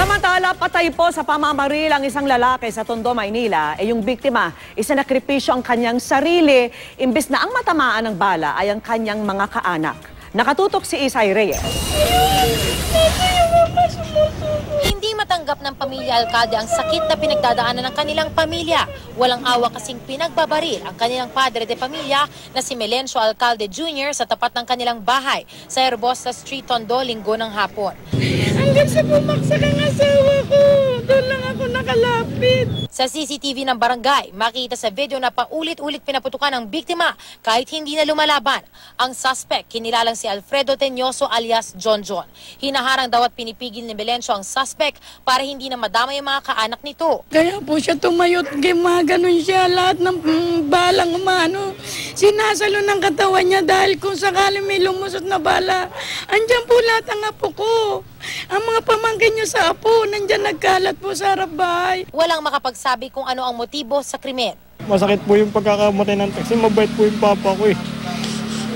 Samantala, patay po sa pamamaril ang isang lalaki sa Tondo, Maynila. Yung biktima, isinakripisyo ang kanyang sarili, imbes na ang matamaan ng bala ay ang kanyang mga kaanak. Nakatutok si Isay Reyes. Hindi matanggap ng pamilya alkalde ang sakit na pinagdadaanan ng kanilang pamilya. Walang awa kasing pinagbabaril ang kanilang padre de pamilya na si Melencio Alcalde Jr. sa tapat ng kanilang bahay sa Herbosa Street, Tondo, Linggo ng hapon. Hanggang sa bumaksak ang asawa ko, doon lang ako nakalapit. Sa CCTV ng barangay, makita sa video na paulit-ulit pinaputukan ang biktima kahit hindi na lumalaban. Ang suspect, kinilalang si Alfredo Teñoso alias John John. Hinaharang daw at pinipigil ni Melencio ang suspect para hindi na madamay ang mga kaanak nito. Kaya po siya tumayot, mga ganun siya, lahat ng balang umano. Sinasalo ng katawan niya dahil kung sakali may lumusot na bala, andyan po lahat ang apo ko. Ang mga pamangkin niyo sa apo, nandyan nagkalat po sa harap bahay. Walang makapagsabi kung ano ang motibo sa krimen. Masakit po yung pagkakamatay ng taxi. Mabait po yung papa ko eh.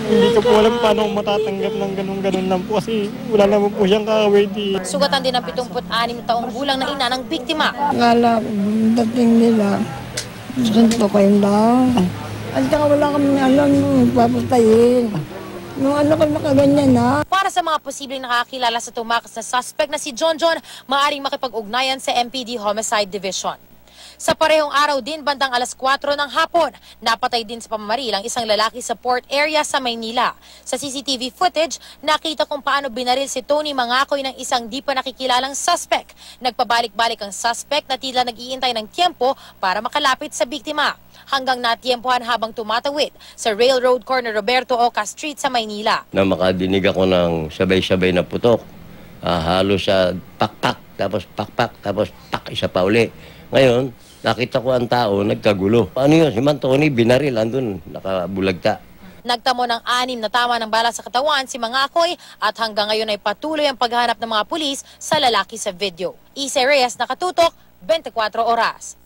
Hindi ko po alam paano matatanggap ng ganun-ganun lang po kasi wala naman po siyang kakaway di. Sugatan din ang 76 taong gulang na ina ng biktima. Akala ko, dating nila, sunto kayo lang. At saka wala kami alam nung papatayin. Nung ano ka nakaganyan na. Para sa mga posibleng nakakilala sa tumakas na suspect na si John John, maaaring makipag-ugnayan sa MPD Homicide Division. Sa parehong araw din, bandang alas 4 ng hapon, napatay din sa pamamaril ang isang lalaki sa port area sa Maynila. Sa CCTV footage, nakita kung paano binaril si Tony Mangakoy ng isang di pa nakikilalang suspect. Nagpabalik-balik ang suspect na tila nag-iintay ng tiempo para makalapit sa biktima. Hanggang natiempohan habang tumatawid sa Railroad Corner Roberto Oca Street sa Maynila. Na makadinig ako ng sabay-sabay na putok. Halos sa pakpak, tapos pakpak, tapos pak, isa pa uli. Ngayon, nakita ko ang tao, nagkagulo. Ano yun? Si Tony, binaril, andun, nakabulagta. Nagtamo ng 6 na tama ng bala sa katawan si Mangakoy at hanggang ngayon ay patuloy ang paghahanap ng mga pulis sa lalaki sa video. Isay Reyes, nakatutok, 24 oras.